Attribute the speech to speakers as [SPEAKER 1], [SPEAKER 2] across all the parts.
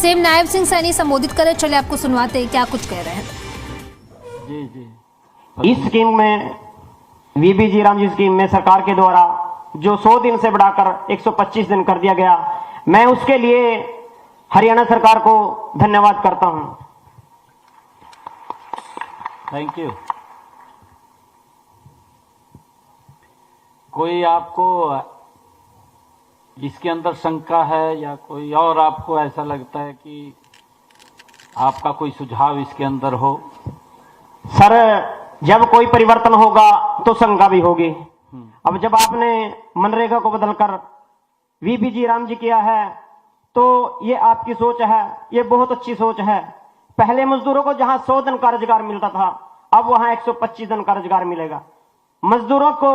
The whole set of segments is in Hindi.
[SPEAKER 1] सीएम नायब सिंह सैनी संबोधित कर रहे, चलिए आपको सुनवाते हैं क्या कुछ कह रहे हैं।
[SPEAKER 2] जी जी, इस स्कीम में वीबी जी राम जी स्कीम में सरकार के द्वारा जो 100 दिन से बढ़ाकर 125 दिन कर दिया गया, मैं उसके लिए हरियाणा सरकार को धन्यवाद करता हूं।
[SPEAKER 3] Thank you. कोई आपको इसके अंदर शंका है या कोई और आपको ऐसा लगता है कि आपका कोई सुझाव इसके अंदर हो?
[SPEAKER 2] सर, जब कोई परिवर्तन होगा तो शंका भी होगी। अब जब आपने मनरेगा को बदलकर वीबी जी राम जी किया है तो ये आपकी सोच है, ये बहुत अच्छी सोच है। पहले मजदूरों को जहां 100 दिन का रोजगार मिलता था, अब वहां 125 दिन का रोजगार मिलेगा। मजदूरों को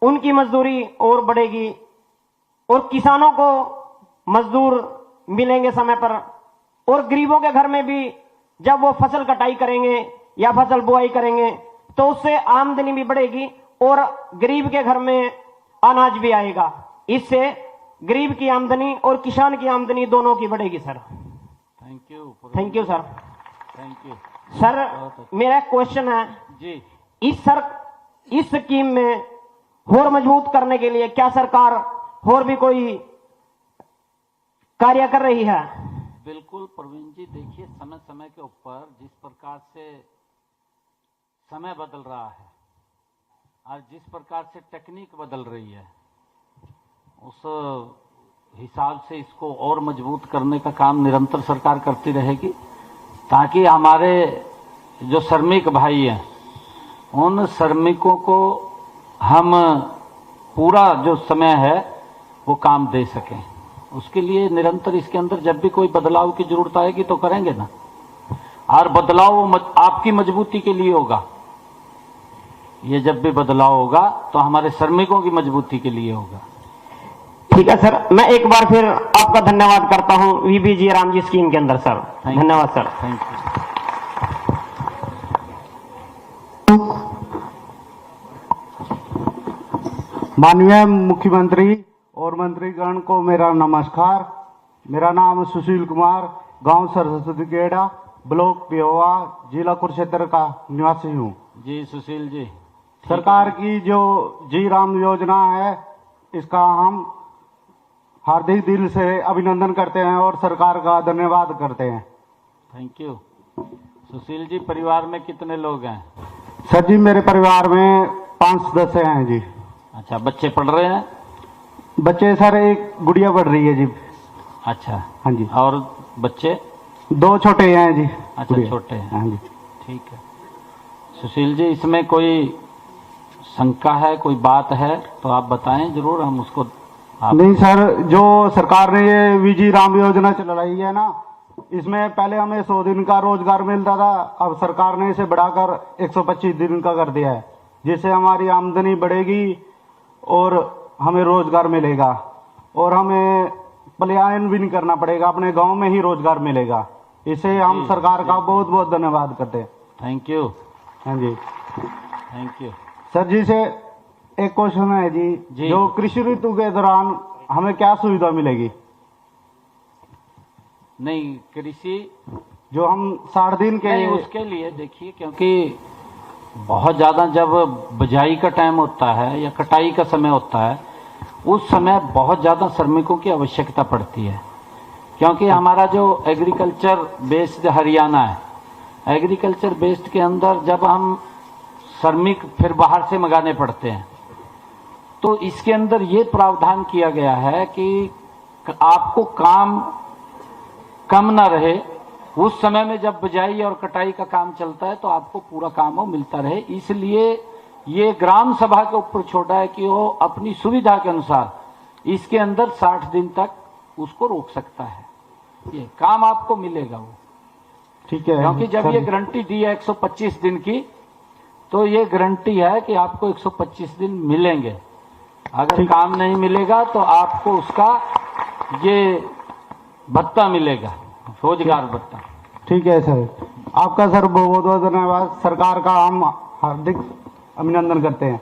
[SPEAKER 2] उनकी मजदूरी और बढ़ेगी और किसानों को मजदूर मिलेंगे समय पर, और गरीबों के घर में भी जब वो फसल कटाई करेंगे या फसल बुआई करेंगे तो उससे आमदनी भी बढ़ेगी और गरीब के घर में अनाज भी आएगा। इससे गरीब की आमदनी और किसान की आमदनी दोनों की बढ़ेगी। Sir
[SPEAKER 3] thank you.
[SPEAKER 2] Thank you sir.
[SPEAKER 3] Thank you
[SPEAKER 2] sir, मेरा क्वेश्चन है
[SPEAKER 3] जी,
[SPEAKER 2] इस स्कीम में और मजबूत करने के लिए क्या सरकार और भी कोई कार्य कर रही है?
[SPEAKER 3] बिल्कुल प्रवीण जी, देखिए समय समय के ऊपर जिस प्रकार से समय बदल रहा है और जिस प्रकार से टेक्निक बदल रही है, उस हिसाब से इसको और मजबूत करने का काम निरंतर सरकार करती रहेगी, ताकि हमारे जो श्रमिक भाई हैं उन श्रमिकों को हम पूरा जो समय है वो काम दे सकें। उसके लिए निरंतर इसके अंदर जब भी कोई बदलाव की जरूरत आएगी तो करेंगे ना, और बदलाव आपकी मजबूती के लिए होगा। ये जब भी बदलाव होगा तो हमारे श्रमिकों की मजबूती के लिए होगा।
[SPEAKER 2] ठीक है सर, मैं एक बार फिर आपका धन्यवाद करता हूं वीबी जी राम जी स्कीम के अंदर। सर धन्यवाद सर।
[SPEAKER 3] Thank you.
[SPEAKER 4] माननीय मुख्यमंत्री और मंत्रीगण को मेरा नमस्कार। मेरा नाम सुशील कुमार, गांव सरस्वती केड़ा, ब्लॉक पिहोवा, जिला कुरुक्षेत्र का निवासी हूं।
[SPEAKER 3] जी सुशील जी,
[SPEAKER 4] सरकार की जो जी राम योजना है इसका हम हार्दिक दिल से अभिनंदन करते हैं और सरकार का धन्यवाद करते हैं।
[SPEAKER 3] Thank you. सुशील जी, परिवार में कितने लोग हैं?
[SPEAKER 4] सर जी, मेरे परिवार में 5 सदस्य हैं जी।
[SPEAKER 3] अच्छा, बच्चे पढ़ रहे हैं?
[SPEAKER 4] बच्चे सर, एक गुड़िया पढ़ रही है जी।
[SPEAKER 3] अच्छा,
[SPEAKER 4] हाँ जी।
[SPEAKER 3] और बच्चे?
[SPEAKER 4] 2 छोटे हैं जी।
[SPEAKER 3] अच्छा, छोटे हैं।
[SPEAKER 4] हाँ जी।
[SPEAKER 3] ठीक है। सुशील जी, इसमें कोई शंका है, कोई बात है तो आप बताएं जरूर, हम उसको
[SPEAKER 4] नहीं सर, जो सरकार ने ये वीजी राम योजना चलाई है ना, इसमें पहले हमें 100 दिन का रोजगार मिलता था, अब सरकार ने इसे बढ़ाकर 125 दिन का कर दिया है, जिससे हमारी आमदनी बढ़ेगी और हमें रोजगार मिलेगा और हमें पलायन भी नहीं करना पड़ेगा, अपने गांव में ही रोजगार मिलेगा। इसे हम सरकार का बहुत बहुत धन्यवाद करते हैं।
[SPEAKER 3] Thank you.
[SPEAKER 4] हाँ जी,
[SPEAKER 3] थैंक यू।
[SPEAKER 4] सर जी से एक क्वेश्चन है जी, जो कृषि ऋतु के दौरान हमें क्या सुविधा मिलेगी?
[SPEAKER 3] नहीं, कृषि
[SPEAKER 4] जो हम 60 दिन के
[SPEAKER 3] नहीं, उसके लिए देखिए, क्योंकि बहुत ज्यादा जब बिजाई का टाइम होता है या कटाई का समय होता है, उस समय बहुत ज्यादा श्रमिकों की आवश्यकता पड़ती है, क्योंकि हमारा जो एग्रीकल्चर बेस्ड हरियाणा है, एग्रीकल्चर बेस्ड के अंदर जब हम श्रमिक फिर बाहर से मंगाने पड़ते हैं, तो इसके अंदर ये प्रावधान किया गया है कि आपको काम कम ना रहे। उस समय में जब बिजाई और कटाई का काम चलता है तो आपको पूरा काम वो मिलता रहे, इसलिए ये ग्राम सभा के ऊपर छोड़ा है कि वो अपनी सुविधा के अनुसार इसके अंदर 60 दिन तक उसको रोक सकता है। ये काम आपको मिलेगा वो,
[SPEAKER 4] ठीक है,
[SPEAKER 3] क्योंकि जब ये गारंटी दी है 125 दिन की, तो ये गारंटी है कि आपको 125 दिन मिलेंगे। अगर काम नहीं मिलेगा तो आपको उसका ये भत्ता मिलेगा, रोजगार भत्ता।
[SPEAKER 4] ठीक है सर, आपका सर बहुत बहुत धन्यवाद। सरकार का हम हार्दिक अभिनंदन करते हैं।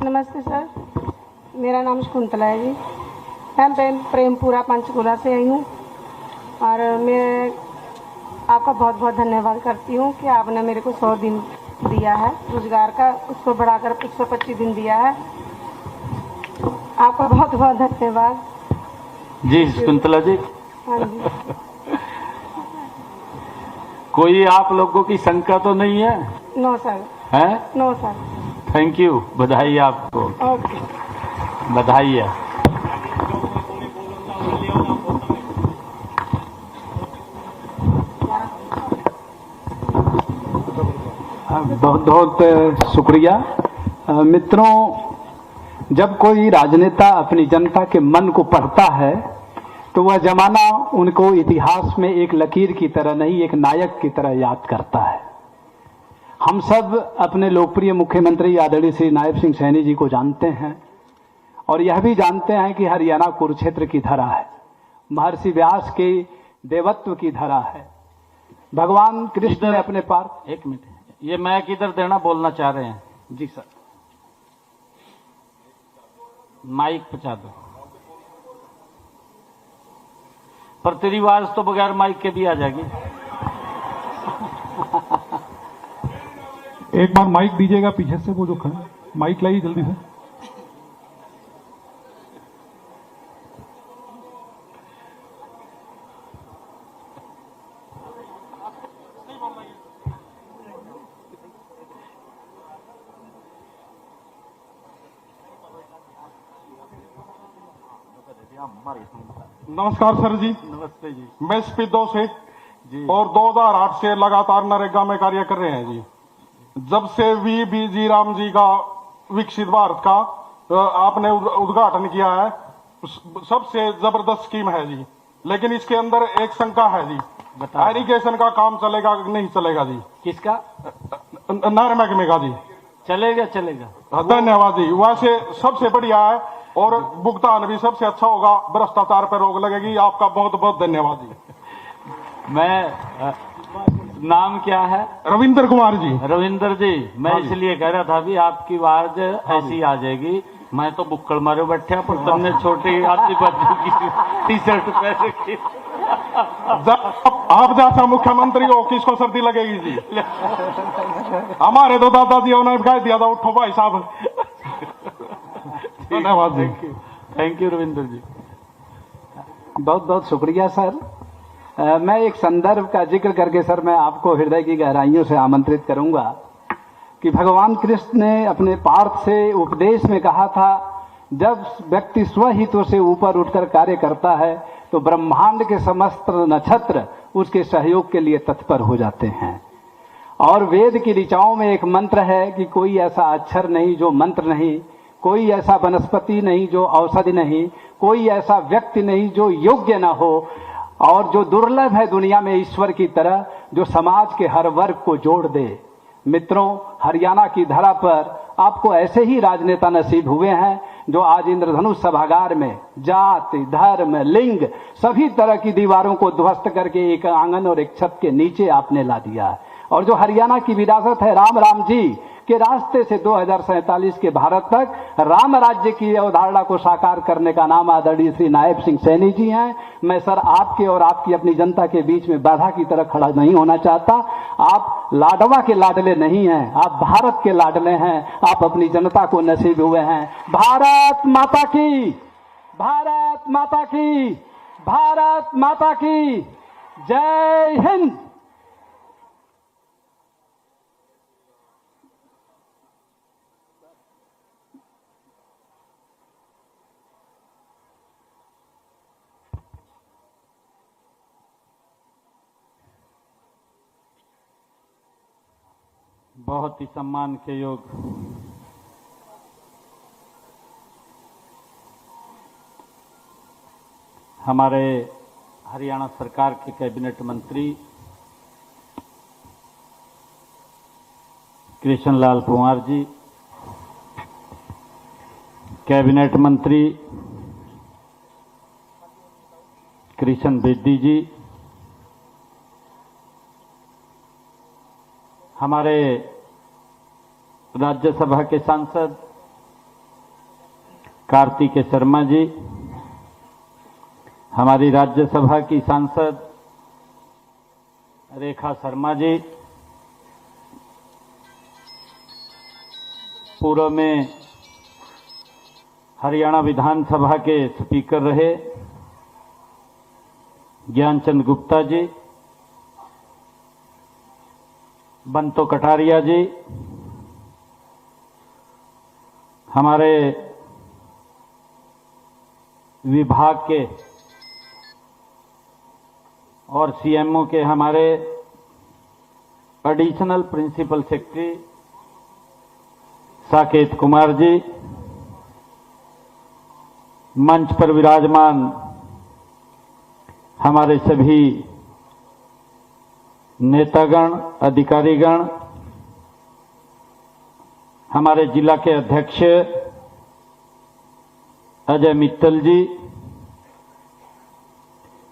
[SPEAKER 5] नमस्ते सर, मेरा नाम शकुंतला है जी। मैं प्रेमपुरा पंचकुला से आई हूँ और मैं आपका बहुत बहुत धन्यवाद करती हूँ कि आपने मेरे को 100 दिन दिया है रोजगार का, उसको बढ़ाकर 125 दिन दिया है। आपका बहुत बहुत धन्यवाद
[SPEAKER 3] जी शकुंतला जी।
[SPEAKER 5] हाँ जी।
[SPEAKER 3] कोई आप लोगों की शंका तो नहीं है?
[SPEAKER 5] नो सर,
[SPEAKER 3] है?
[SPEAKER 5] No sir.
[SPEAKER 3] थैंक यू, बधाई आपको,
[SPEAKER 5] ओके।
[SPEAKER 3] बधाई है।
[SPEAKER 6] बहुत बहुत शुक्रिया। मित्रों, जब कोई राजनेता अपनी जनता के मन को पढ़ता है तो वह जमाना उनको इतिहास में एक लकीर की तरह नहीं, एक नायक की तरह याद करता है। हम सब अपने लोकप्रिय मुख्यमंत्री आदरणीय श्री नायब सिंह सैनी जी को जानते हैं और यह भी जानते हैं कि हरियाणा कुरुक्षेत्र की धरा है, महर्षि व्यास के देवत्व की धरा है। भगवान कृष्ण ने अपने पार
[SPEAKER 3] एक मिनट, ये मैं किधर देना बोलना चाह रहे हैं?
[SPEAKER 6] जी सर,
[SPEAKER 3] माइक पहुंचा दो। पर तेरी आवाज तो बगैर माइक के भी आ जाएगी।
[SPEAKER 7] एक बार माइक दीजिएगा पीछे से, वो जो खड़े माइक लाइए जल्दी से। नमस्कार सर जी।
[SPEAKER 3] नमस्ते जी।
[SPEAKER 7] मैं स्पीडो से
[SPEAKER 3] जी।
[SPEAKER 7] और 2008 से लगातार नरेगा में कार्य कर रहे हैं जी। जब से वीबीजी राम जी का विकसित भारत का आपने उद्घाटन किया है, सबसे जबरदस्त स्कीम है जी। लेकिन इसके अंदर एक शंका है जी, इरिगेशन का काम चलेगा कि नहीं चलेगा जी?
[SPEAKER 3] किसका?
[SPEAKER 7] नहर महकमे का जी।
[SPEAKER 3] चलेगा चलेगा।
[SPEAKER 7] धन्यवाद जी। वैसे सबसे बढ़िया है और भुगतान भी सबसे अच्छा होगा, भ्रष्टाचार पर रोक लगेगी। आपका बहुत बहुत धन्यवाद जी।
[SPEAKER 3] मैं नाम क्या है?
[SPEAKER 7] रविंद्र कुमार जी।
[SPEAKER 3] रविंद्र जी, मैं इसलिए कह रहा था भी आपकी आवाज ऐसी आ जाएगी। मैं तो बुक्कड़ मारे बैठा, पर तुमने छोटी आधी बाजू की टी शर्ट पहन रखी।
[SPEAKER 7] आप जैसा मुख्यमंत्री हो, किसको सर्दी लगेगी जी? हमारे तो दादाजी ने कह दिया था, उठो भाई साहब। धन्यवाद जी।
[SPEAKER 3] थैंक यू रविंद्र जी।
[SPEAKER 6] बहुत बहुत शुक्रिया सर। मैं एक संदर्भ का जिक्र करके सर मैं आपको हृदय की गहराइयों से आमंत्रित करूंगा कि भगवान कृष्ण ने अपने पार्थ से उपदेश में कहा था, जब व्यक्ति स्वहितों से ऊपर उठकर कार्य करता है तो ब्रह्मांड के समस्त नक्षत्र उसके सहयोग के लिए तत्पर हो जाते हैं। और वेद की ऋचाओं में एक मंत्र है कि कोई ऐसा अक्षर नहीं जो मंत्र नहीं, कोई ऐसा वनस्पति नहीं जो औषधि नहीं, कोई ऐसा व्यक्ति नहीं जो योग्य न हो और जो दुर्लभ है दुनिया में ईश्वर की तरह, जो समाज के हर वर्ग को जोड़ दे। मित्रों, हरियाणा की धरा पर आपको ऐसे ही राजनेता नसीब हुए हैं जो आज इंद्रधनुष सभागार में जाति, धर्म, लिंग सभी तरह की दीवारों को ध्वस्त करके एक आंगन और एक छत के नीचे आपने ला दिया है। और जो हरियाणा की विरासत है राम जी के रास्ते से 2047 के भारत तक राम राज्य की अवधारणा को साकार करने का नाम आदरणीय श्री नायब सिंह सैनी जी हैं। मैं सर आपके और आपकी अपनी जनता के बीच में बाधा की तरह खड़ा नहीं होना चाहता। आप लाडवा के लाडले नहीं हैं, आप भारत के लाडले हैं। आप अपनी जनता को नसीब हुए हैं। भारत माता की, भारत माता की, भारत माता की जय हिंद।
[SPEAKER 3] बहुत ही सम्मान के योग हमारे हरियाणा सरकार के कैबिनेट मंत्री कृष्ण लाल पंवार जी, कैबिनेट मंत्री कृष्ण बेदी जी, हमारे राज्यसभा के सांसद कार्तिकेय शर्मा जी, हमारी राज्यसभा की सांसद रेखा शर्मा जी, पूर्व में हरियाणा विधानसभा के स्पीकर रहे ज्ञानचंद गुप्ता जी, बंतो कटारिया जी, हमारे विभाग के और सीएमओ के हमारे additional principal secretary Saket Kumar ji, मंच पर विराजमान हमारे सभी नेतागण, अधिकारीगण, हमारे जिला के अध्यक्ष अजय मित्तल जी,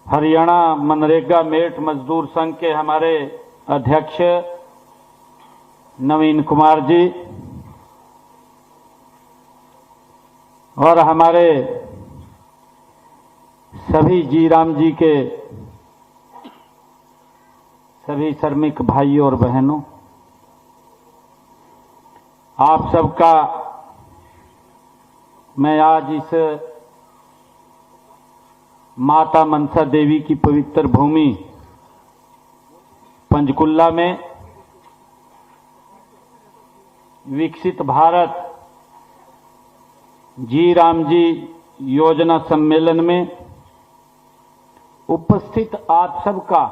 [SPEAKER 3] हरियाणा मनरेगा मेट मजदूर संघ के हमारे अध्यक्ष नवीन कुमार जी और हमारे सभी जी राम जी के सभी श्रमिक भाइयों और बहनों, आप सबका मैं आज इस माता मनसा देवी की पवित्र भूमि पंचकुला में विकसित भारत जी राम जी योजना सम्मेलन में उपस्थित आप सबका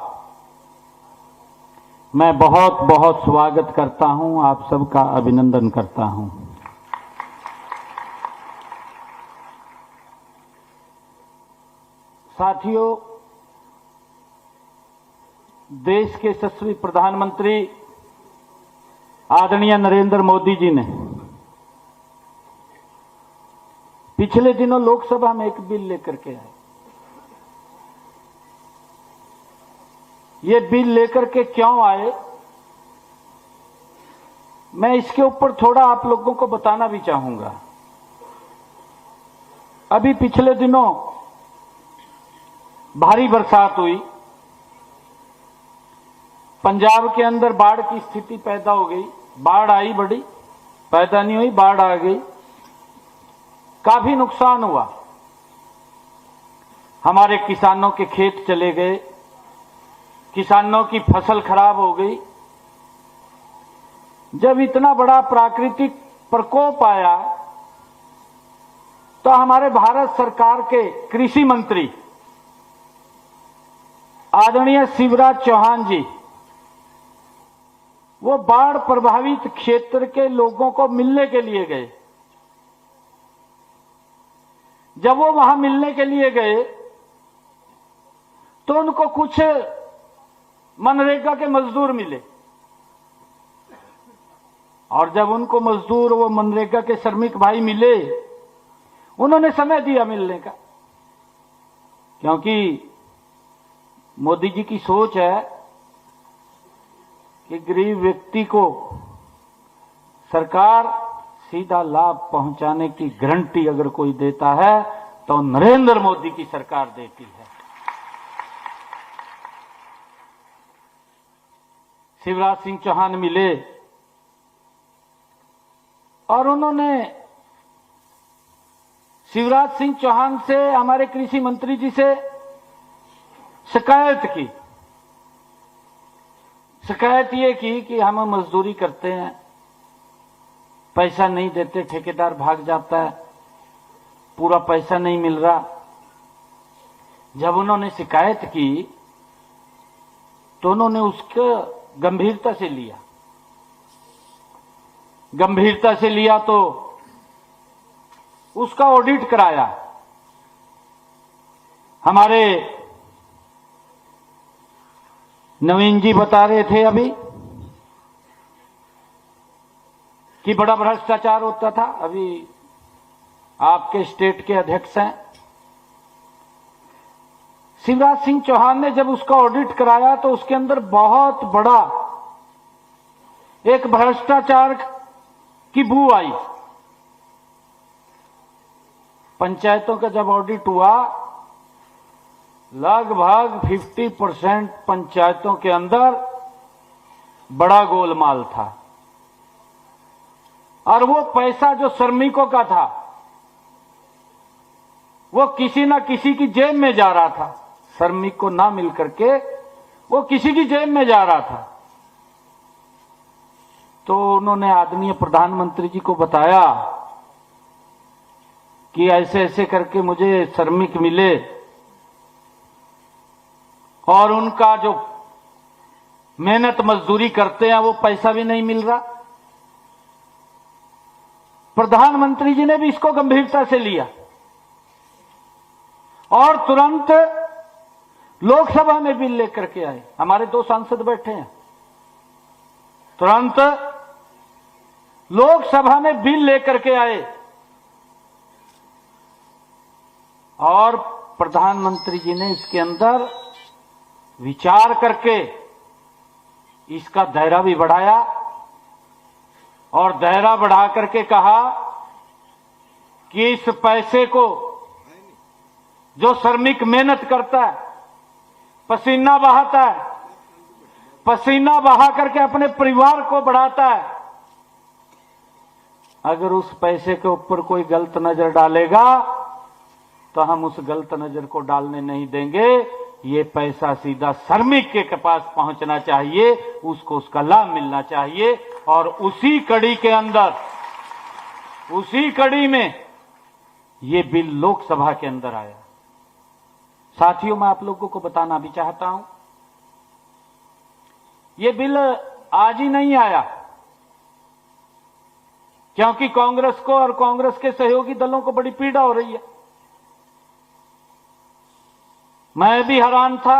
[SPEAKER 3] मैं बहुत बहुत स्वागत करता हूं, आप सबका अभिनंदन करता हूं। साथियों, देश के यशस्वी प्रधानमंत्री आदरणीय नरेंद्र मोदी जी ने पिछले दिनों लोकसभा में एक बिल लेकर के आए। ये बिल लेकर के क्यों आए, मैं इसके ऊपर थोड़ा आप लोगों को बताना भी चाहूंगा। अभी पिछले दिनों भारी बरसात हुई, पंजाब के अंदर बाढ़ की स्थिति पैदा हो गई। बाढ़ आई, बड़ी पैदा नहीं हुई, बाढ़ आ गई, काफी नुकसान हुआ। हमारे किसानों के खेत चले गए, किसानों की फसल खराब हो गई। जब इतना बड़ा प्राकृतिक प्रकोप आया तो हमारे भारत सरकार के कृषि मंत्री आदरणीय शिवराज चौहान जी वो बाढ़ प्रभावित क्षेत्र के लोगों को मिलने के लिए गए। जब वो वहां मिलने के लिए गए तो उनको कुछ मनरेगा के मजदूर मिले और जब उनको मजदूर, वो मनरेगा के श्रमिक भाई मिले, उन्होंने समय दिया मिलने का, क्योंकि मोदी जी की सोच है कि गरीब व्यक्ति को सरकार सीधा लाभ पहुंचाने की गारंटी अगर कोई देता है तो नरेंद्र मोदी की सरकार देती है। शिवराज सिंह चौहान मिले और उन्होंने शिवराज सिंह चौहान से, हमारे कृषि मंत्री जी से शिकायत की। शिकायत ये की कि हम मजदूरी करते हैं, पैसा नहीं देते, ठेकेदार भाग जाता है, पूरा पैसा नहीं मिल रहा। जब उन्होंने शिकायत की तो उन्होंने उसको गंभीरता से लिया। गंभीरता से लिया तो उसका ऑडिट कराया। हमारे नवीन जी बता रहे थे अभी कि बड़ा भ्रष्टाचार होता था। अभी आपके स्टेट के अध्यक्ष हैं, शिवराज सिंह चौहान ने जब उसका ऑडिट कराया तो उसके अंदर बहुत बड़ा एक भ्रष्टाचार की बू आई। पंचायतों का जब ऑडिट हुआ, लगभग 50% पंचायतों के अंदर बड़ा गोलमाल था, और वो पैसा जो श्रमिकों का था वो किसी ना किसी की जेब में जा रहा था। श्रमिक को ना मिल करके वो किसी की जेब में जा रहा था। तो उन्होंने आदरणीय प्रधानमंत्री जी को बताया कि ऐसे ऐसे करके मुझे श्रमिक मिले और उनका जो मेहनत मजदूरी करते हैं वो पैसा भी नहीं मिल रहा। प्रधानमंत्री जी ने भी इसको गंभीरता से लिया और तुरंत लोकसभा में बिल लेकर के आए। हमारे 2 सांसद बैठे हैं, तुरंत लोकसभा में बिल लेकर के आए और प्रधानमंत्री जी ने इसके अंदर विचार करके इसका दायरा भी बढ़ाया और दायरा बढ़ा करके कहा कि इस पैसे को जो श्रमिक मेहनत करता है, पसीना बहाता है, पसीना बहा करके अपने परिवार को बढ़ाता है, अगर उस पैसे के ऊपर कोई गलत नजर डालेगा तो हम उस गलत नजर को डालने नहीं देंगे। ये पैसा सीधा श्रमिक के पास पहुंचना चाहिए, उसको उसका लाभ मिलना चाहिए। और उसी कड़ी के अंदर, उसी कड़ी में ये बिल लोकसभा के अंदर आया। साथियों, मैं आप लोगों को बताना भी चाहता हूं, ये बिल आज ही नहीं आया, क्योंकि कांग्रेस को और कांग्रेस के सहयोगी दलों को बड़ी पीड़ा हो रही है। मैं भी हैरान था।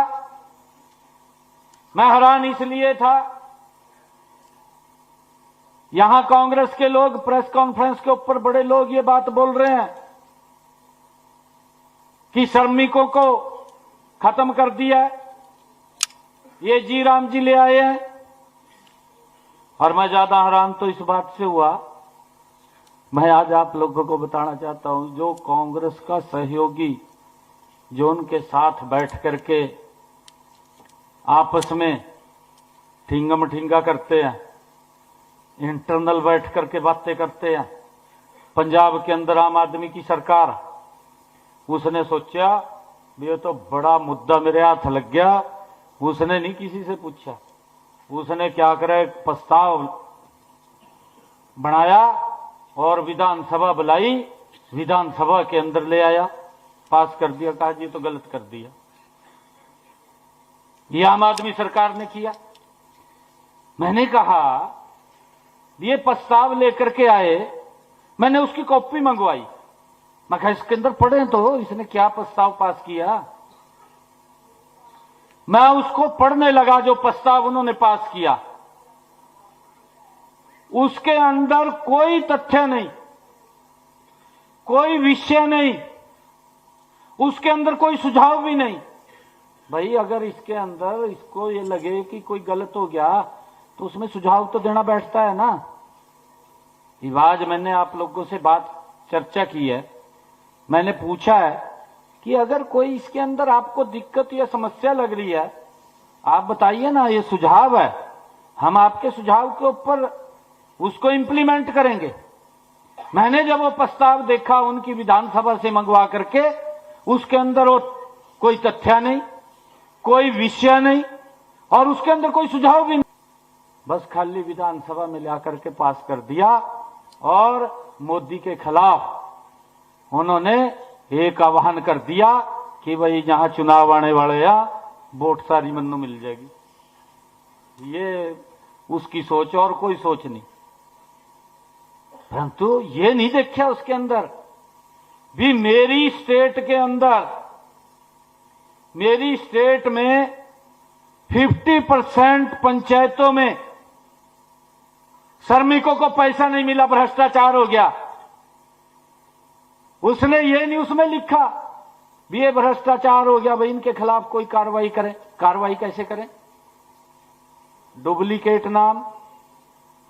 [SPEAKER 3] मैं हैरान इसलिए था, यहां कांग्रेस के लोग प्रेस कॉन्फ्रेंस के ऊपर बड़े लोग ये बात बोल रहे हैं कि श्रमिकों को खत्म कर दिया है, ये जी राम जी ले आए हैं। और मैं ज्यादा हैरान तो इस बात से हुआ, मैं आज आप लोगों को बताना चाहता हूं, जो कांग्रेस का सहयोगी जो उनके साथ बैठ करके आपस में ठिंगम ठिंगा करते हैं, इंटरनल बैठ करके बातें करते हैं। पंजाब के अंदर आम आदमी की सरकार, उसने सोचा ये तो बड़ा मुद्दा मेरे हाथ लग गया। उसने नहीं किसी से पूछा, उसने क्या करे, प्रस्ताव बनाया और विधानसभा बुलाई, विधानसभा के अंदर ले आया, पास कर दिया, कहा जी तो गलत कर दिया। ये आम आदमी सरकार ने किया। मैंने कहा ये प्रस्ताव लेकर के आए, मैंने उसकी कॉपी मंगवाई, मैं कहा इसके अंदर पढ़े तो इसने क्या प्रस्ताव पास किया। मैं उसको पढ़ने लगा, जो प्रस्ताव उन्होंने पास किया उसके अंदर कोई तथ्य नहीं, कोई विषय नहीं, उसके अंदर कोई सुझाव भी नहीं। भाई अगर इसके अंदर इसको ये लगे कि कोई गलत हो गया तो उसमें सुझाव तो देना बैठता है ना। आज मैंने आप लोगों से बात चर्चा की है, मैंने पूछा है कि अगर कोई इसके अंदर आपको दिक्कत या समस्या लग रही है, आप बताइए ना, ये सुझाव है, हम आपके सुझाव के ऊपर उसको इंप्लीमेंट करेंगे। मैंने जब वो प्रस्ताव देखा उनकी विधानसभा से मंगवा करके, उसके अंदर वो कोई तथ्य नहीं, कोई विषय नहीं और उसके अंदर कोई सुझाव भी नहीं, बस खाली विधानसभा में ला करके पास कर दिया। और मोदी के खिलाफ उन्होंने एक आह्वान कर दिया कि भाई जहां चुनाव आने वाले हैं वोट सारी मन्नू मिल जाएगी। ये उसकी सोच और कोई सोच नहीं। परंतु ये नहीं देखा उसके अंदर भी मेरी स्टेट के अंदर, मेरी स्टेट में 50% पंचायतों में श्रमिकों को पैसा नहीं मिला, भ्रष्टाचार हो गया। उसने ये नहीं उसमें लिखा भी ये भ्रष्टाचार हो गया, भाई इनके खिलाफ कोई कार्रवाई करें। कार्रवाई कैसे करें? डुप्लीकेट नाम,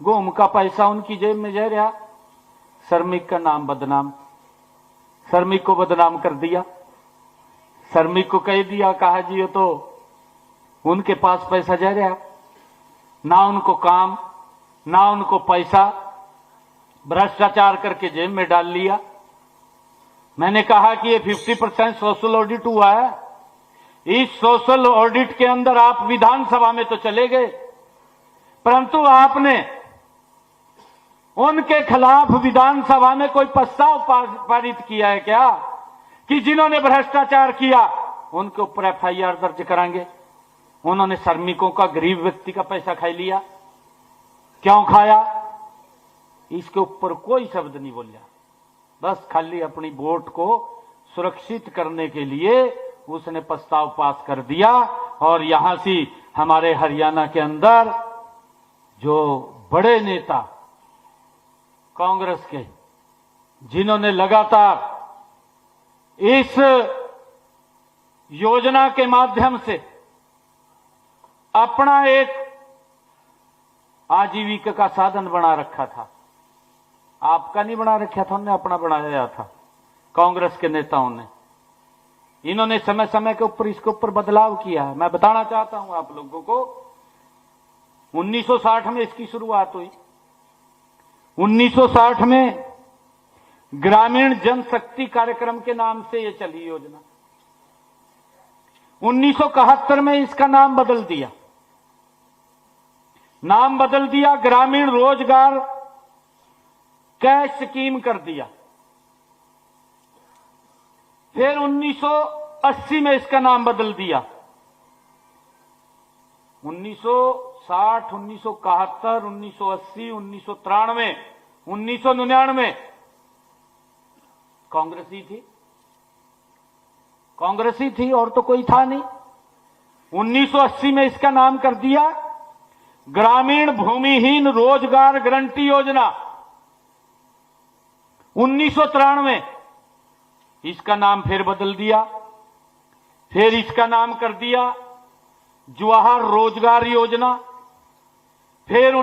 [SPEAKER 3] घूम का पैसा उनकी जेब में जा रहा, श्रमिक का नाम बदनाम। श्रमिक को बदनाम कर दिया। श्रमिक को कह दिया, कहा जी ये तो उनके पास पैसा जा रहा, ना उनको काम ना उनको पैसा, भ्रष्टाचार करके जेब में डाल लिया। मैंने कहा कि ये 50% सोशल ऑडिट हुआ है। इस सोशल ऑडिट के अंदर आप विधानसभा में तो चले गए, परंतु आपने उनके खिलाफ विधानसभा में कोई प्रस्ताव पारित किया है क्या कि जिन्होंने भ्रष्टाचार किया उनके ऊपर FIR दर्ज कराएंगे? उन्होंने श्रमिकों का, गरीब व्यक्ति का पैसा खा लिया। क्यों खाया? इसके ऊपर कोई शब्द नहीं बोला, बस खाली अपनी वोट को सुरक्षित करने के लिए उसने प्रस्ताव पास कर दिया। और यहां से हमारे हरियाणा के अंदर जो बड़े नेता कांग्रेस के, जिन्होंने लगातार इस योजना के माध्यम से अपना एक आजीविका का साधन बना रखा था, आपका नहीं बना रखा था, उन्होंने अपना बनाया था कांग्रेस के नेताओं ने। इन्होंने समय समय के ऊपर इसके ऊपर बदलाव किया है। मैं बताना चाहता हूं आप लोगों को, 1960 में इसकी शुरुआत हुई। 1960 में ग्रामीण जनशक्ति कार्यक्रम के नाम से यह चली योजना। 1971 में इसका नाम बदल दिया, ग्रामीण रोजगार कैश स्कीम कर दिया। फिर 1980 में इसका नाम बदल दिया। 1960, 1971, 1980, 1993, 1999 कांग्रेस ही थी और तो कोई था नहीं। 1980 में इसका नाम कर दिया ग्रामीण भूमिहीन रोजगार गारंटी योजना। 1993 इसका नाम फिर बदल दिया, फिर इसका नाम कर दिया जवाहर रोजगार योजना। फिर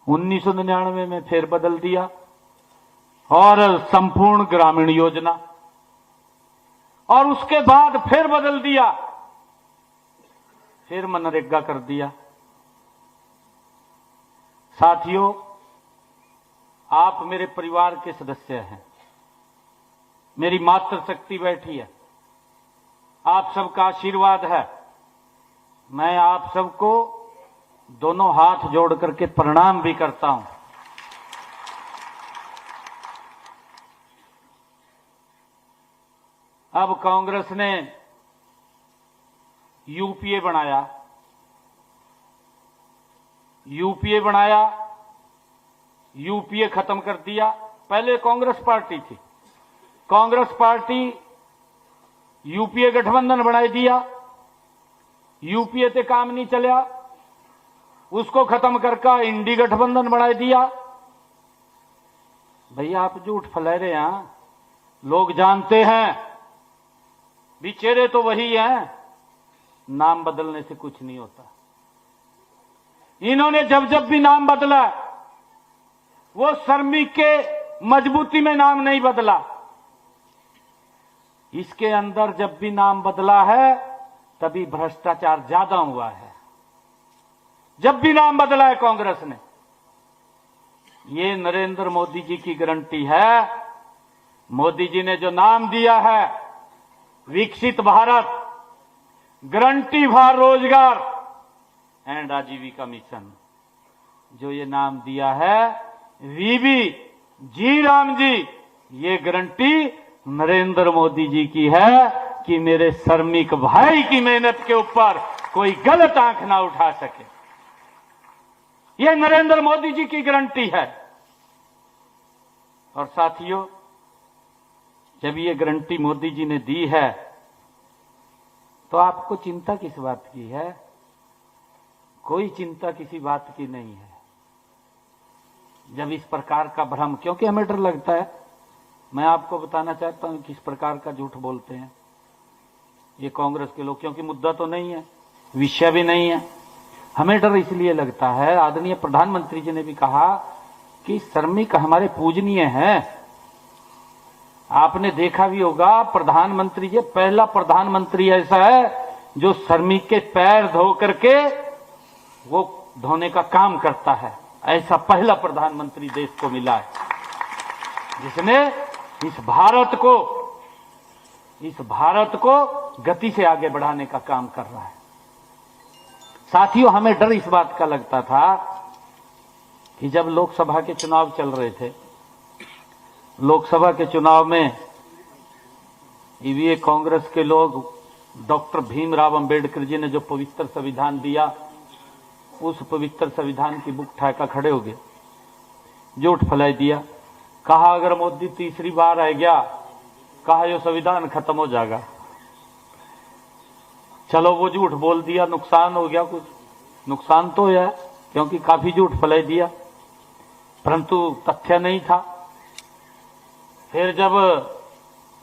[SPEAKER 3] 1999 में फिर बदल दिया और संपूर्ण ग्रामीण योजना। और उसके बाद फिर बदल दिया, फिर मनरेगा कर दिया। साथियों, आप मेरे परिवार के सदस्य हैं, मेरी मातृशक्ति बैठी है, आप सबका आशीर्वाद है। मैं आप सबको दोनों हाथ जोड़ करके प्रणाम भी करता हूं। अब कांग्रेस ने यूपीए बनाया, यूपीए खत्म कर दिया। पहले कांग्रेस पार्टी थी, कांग्रेस पार्टी यूपीए गठबंधन बनाई दिया। यूपीए से काम नहीं चलिया, उसको खत्म करके इंडी गठबंधन बनाई दिया। भैया आप झूठ फैला रहे हैं, लोग जानते हैं, चेहरे तो वही हैं, नाम बदलने से कुछ नहीं होता। इन्होंने जब जब भी नाम बदला, वो श्रमिक के मजबूती में नाम नहीं बदला। इसके अंदर जब भी नाम बदला है तभी भ्रष्टाचार ज्यादा हुआ है। जब भी नाम बदला है कांग्रेस ने। ये नरेंद्र मोदी जी की गारंटी है। मोदी जी ने जो नाम दिया है विकसित भारत, गारंटी फॉर रोजगार एंड आजीविका मिशन, जो ये नाम दिया है वीबी जी राम जी, ये गारंटी नरेंद्र मोदी जी की है कि मेरे श्रमिक भाई की मेहनत के ऊपर कोई गलत आंख ना उठा सके। ये नरेंद्र मोदी जी की गारंटी है। और साथियों, जब ये गारंटी मोदी जी ने दी है तो आपको चिंता किस बात की है? कोई चिंता किसी बात की नहीं है। जब इस प्रकार का भ्रम, क्योंकि हमें डर लगता है, मैं आपको बताना चाहता हूं किस प्रकार का झूठ बोलते हैं ये कांग्रेस के लोग, क्योंकि मुद्दा तो नहीं है, विषय भी नहीं है। हमें डर इसलिए लगता है, आदरणीय प्रधानमंत्री जी ने भी कहा कि श्रमिक हमारे पूजनीय हैं, आपने देखा भी होगा, प्रधानमंत्री, ये पहला प्रधानमंत्री ऐसा है जो श्रमिक के पैर धो करके वो धोने का काम करता है। ऐसा पहला प्रधानमंत्री देश को मिला है जिसने इस भारत को गति से आगे बढ़ाने का काम कर रहा है। साथियों, हमें डर इस बात का लगता था कि जब लोकसभा के चुनाव चल रहे थे, लोकसभा के चुनाव में ईवीए कांग्रेस के लोग डॉक्टर भीमराव अंबेडकर जी ने जो पवित्र संविधान दिया, उस पवित्र संविधान की बुक ठाका खड़े हो गए, झूठ फैलाई दिया। कहा अगर मोदी तीसरी बार आ गया, कहा ये संविधान खत्म हो जाएगा। चलो वो झूठ बोल दिया, नुकसान हो गया, कुछ नुकसान तो है क्योंकि काफी झूठ फैलाई दिया, परंतु तथ्य नहीं था। फिर जब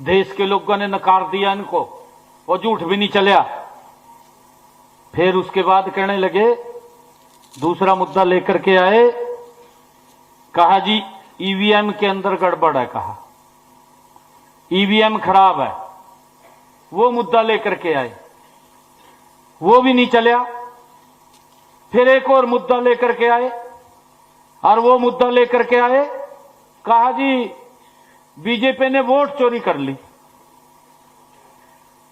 [SPEAKER 3] देश के लोगों ने नकार दिया इनको, वो झूठ भी नहीं चला। फिर उसके बाद कहने लगे, दूसरा मुद्दा लेकर के आए, कहा जी ईवीएम के अंदर गड़बड़ है, कहा ईवीएम खराब है, वो मुद्दा लेकर के आए, वो भी नहीं चला। फिर एक और मुद्दा लेकर के आए, और वो मुद्दा लेकर के आए, कहा जी बीजेपी ने वोट चोरी कर ली।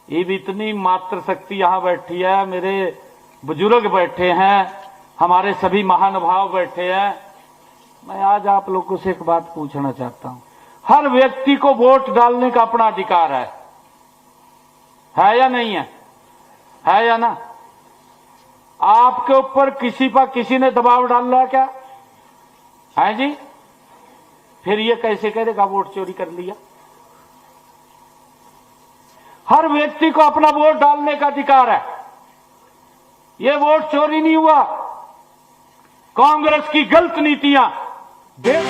[SPEAKER 3] ये भी इतनी मात्र शक्ति यहां बैठी है, मेरे बुजुर्ग बैठे हैं, हमारे सभी महानुभाव बैठे हैं। मैं आज आप लोगों से एक बात पूछना चाहता हूं, हर व्यक्ति को वोट डालने का अपना अधिकार है या नहीं है? है या ना? आपके ऊपर किसी ने दबाव डाल रहा क्या है जी? फिर ये कैसे करेगा वोट चोरी कर लिया? हर व्यक्ति को अपना वोट डालने का अधिकार है। ये वोट चोरी नहीं हुआ। कांग्रेस की गलत नीतियां देश